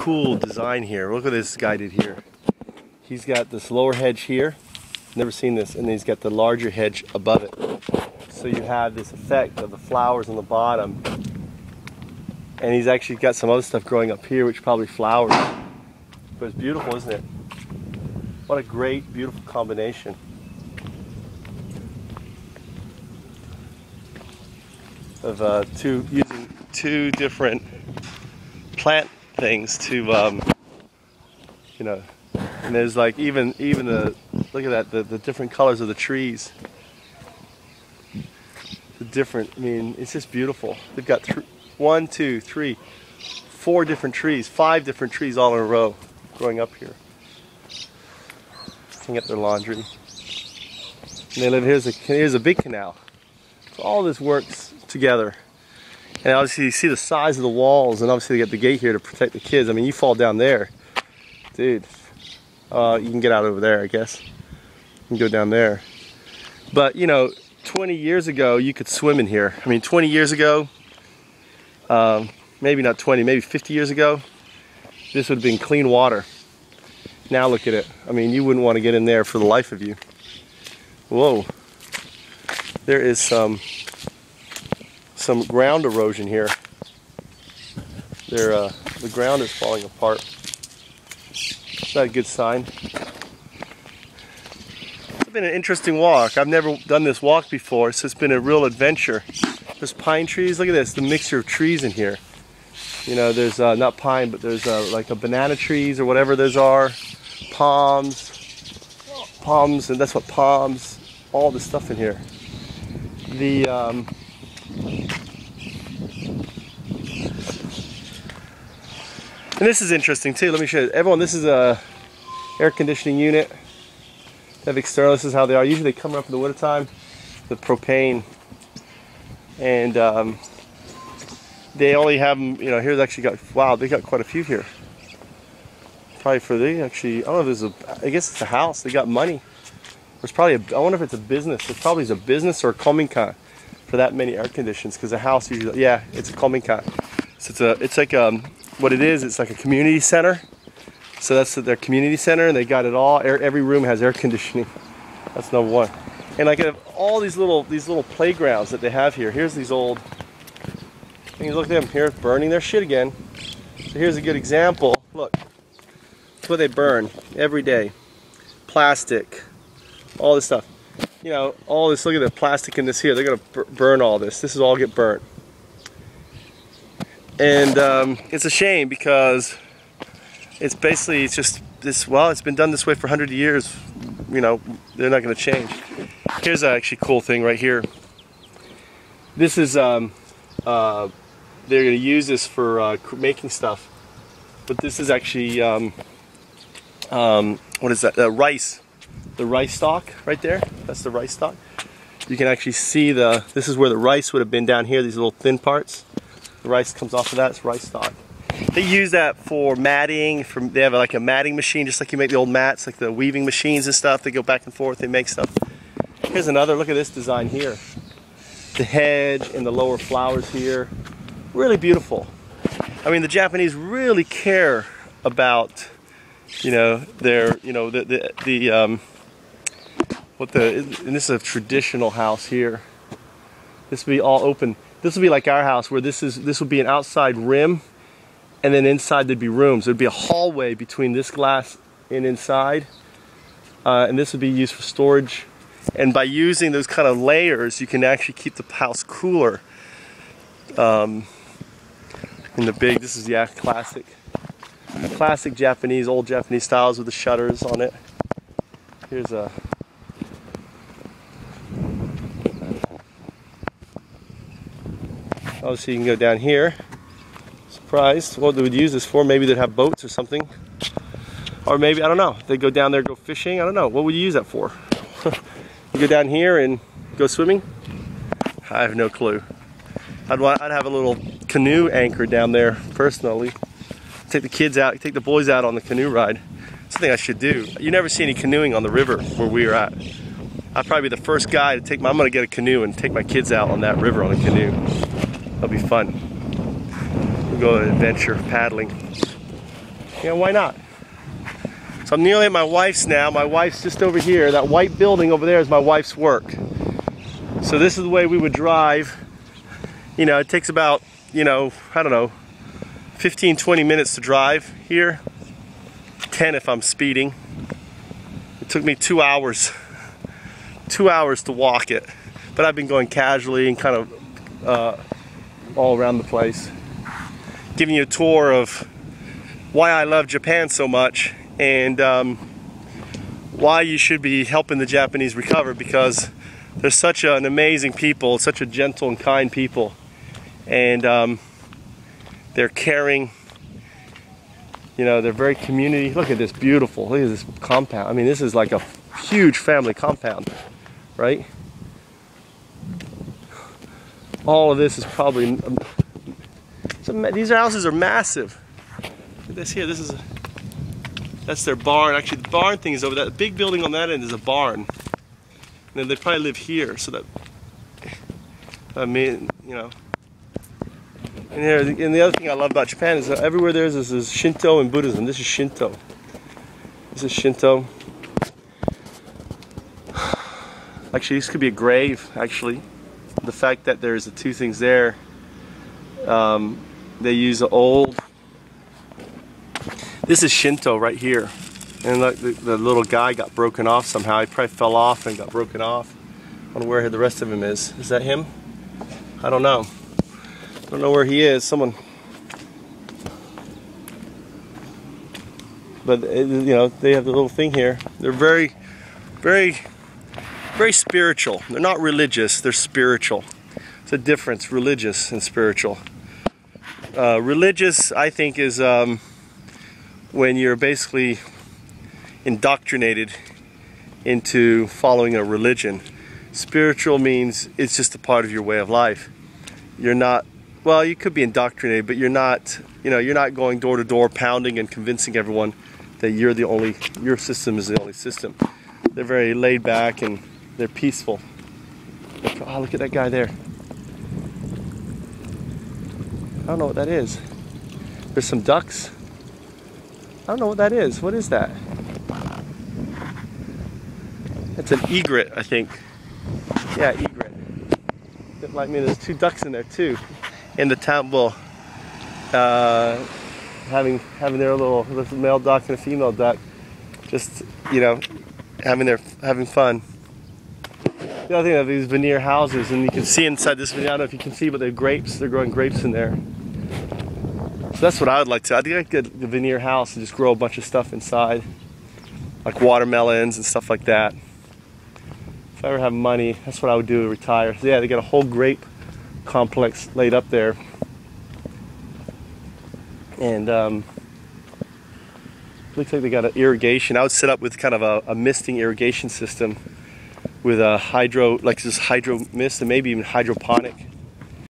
cool design here. Look what this guy did here. He's got this lower hedge here. Never seen this. And then he's got the larger hedge above it. So you have this effect of the flowers on the bottom. And he's actually got some other stuff growing up here, which probably flowers. But it's beautiful, isn't it? What a great, beautiful combination. Of using two different plant things to, you know, and there's like even the, look at that, the different colors of the trees. The different, I mean, it's just beautiful. They've got 1, 2, 3, 4 different trees, 5 different trees all in a row growing up here. Looking at their laundry. And they live, here's a big canal. So all this works together. And obviously you see the size of the walls, and obviously they got the gate here to protect the kids. I mean, you fall down there, dude. You can get out over there, I guess. You can go down there. But you know, 20 years ago you could swim in here. I mean, 20 years ago, maybe not 20, maybe 50 years ago, this would have been clean water. Now look at it. I mean, you wouldn't want to get in there for the life of you. Whoa. There is some ground erosion here. The ground is falling apart. It's not a good sign. It's been an interesting walk. I've never done this walk before, so it's been a real adventure. There's pine trees. Look at this, the mixture of trees in here. You know, there's not pine, but there's like a banana trees or whatever those are. Palms, and that's what palms. All this stuff in here. And this is interesting too. Let me show you. Everyone, this is a air conditioning unit. They have external. This is how they are. Usually they come up in the wintertime, the propane. And they only have them, you know, here's actually got, wow, they got quite a few here. Probably for the, actually, I don't know if there's a, I guess it's a house. They got money. There's probably a, I wonder if it's a business. It probably is a business or a kominkan for that many air conditions, because a house usually, yeah, it's a kominkan. So it's like what it is, it's like a community center. So that's their community center, and they got it all. Every room has air conditioning. That's number one. And like all these little playgrounds that they have here. Here's these old things. Look at them here, burning their shit again. So here's a good example. Look, that's what they burn every day. Plastic, all this stuff. You know, all this. Look at the plastic in this here. They're gonna burn all this. This is all get burnt. And it's a shame because it's basically, it's just this, well, it's been done this way for 100 years. You know, they're not going to change. Here's an actually cool thing right here. This is, they're going to use this for making stuff. But this is actually, what is that? Rice. The rice stalk right there. That's the rice stalk. You can actually see this is where the rice would have been down here, these little thin parts. The rice comes off of that, it's rice stalk. They use that for matting. They have like a matting machine, just like you make the old mats, like the weaving machines and stuff. They go back and forth, they make stuff. Here's another, look at this design here. The hedge and the lower flowers here. Really beautiful. I mean, the Japanese really care about, you know, their, you know, and this is a traditional house here. This will be all open. This will be like our house, where this will be an outside rim, and then inside there'd be rooms. There'd be a hallway between this glass and inside, and this would be used for storage. And by using those kind of layers, you can actually keep the house cooler. In the big, this is, yeah, classic Japanese, old Japanese styles with the shutters on it. Here's a. Obviously you can go down here. Surprised what they would use this for. Maybe they'd have boats or something. Or maybe, I don't know, they'd go down there, go fishing. I don't know, what would you use that for? You go down here and go swimming? I have no clue. I'd have a little canoe anchor down there personally. Take the kids out, take the boys out on the canoe ride. Something I should do. You never see any canoeing on the river where we are at. I'd probably be the first guy to I'm gonna get a canoe and take my kids out on that river on a canoe. That'll be fun. We'll go on an adventure paddling. Yeah, why not? So I'm nearly at my wife's now. My wife's just over here. That white building over there is my wife's work. So this is the way we would drive. You know, it takes about, you know, I don't know, 15, 20 minutes to drive here. 10 if I'm speeding. It took me 2 hours. 2 hours to walk it. But I've been going casually and kind of all around the place. Giving you a tour of why I love Japan so much, and why you should be helping the Japanese recover, because they're such an amazing people, such a gentle and kind people, and they're caring. You know, they're very community. Look at this beautiful, look at this compound. I mean, this is like a huge family compound, right? All of this is probably, these houses are massive. Look at this here, that's their barn. Actually, the barn thing is over there. The big building on that end is a barn. And they probably live here, so that, I mean, you know. And the other thing I love about Japan is that everywhere there is Shinto and Buddhism. This is Shinto. This is Shinto. Actually, this could be a grave, actually. The fact that there's the two things there, they use the old, this is Shinto right here, and look, the little guy got broken off somehow. He probably fell off and got broken off. I don't know where the rest of him is. Is that him? I don't know. I don't know where he is. Someone, but you know, they have the little thing here. They're very, very, very spiritual. They're not religious, they're spiritual. It's a difference, religious and spiritual. Religious, I think, is when you're basically indoctrinated into following a religion. Spiritual means it's just a part of your way of life. You're not, well, you could be indoctrinated, but you're not, you know, you're not going door to door pounding and convincing everyone that you're the only, your system is the only system. They're very laid back and they're peaceful. Oh, look at that guy there. I don't know what that is. There's some ducks. I don't know what that is. What is that? It's an egret, I think. Yeah, egret. Like me, there's two ducks in there too. In the town, well, having their little male duck and a female duck, just, you know, having fun. The other thing of these veneer houses, and you can see inside this veneer, I don't know if you can see, but they're grapes. They're growing grapes in there. So that's what I would like to. I think I could get the veneer house and just grow a bunch of stuff inside, like watermelons and stuff like that. If I ever have money, that's what I would do to retire. So yeah, they got a whole grape complex laid up there, and looks like they got an irrigation. I would set up with kind of a misting irrigation system with a hydro, like this hydro mist, and maybe even hydroponic.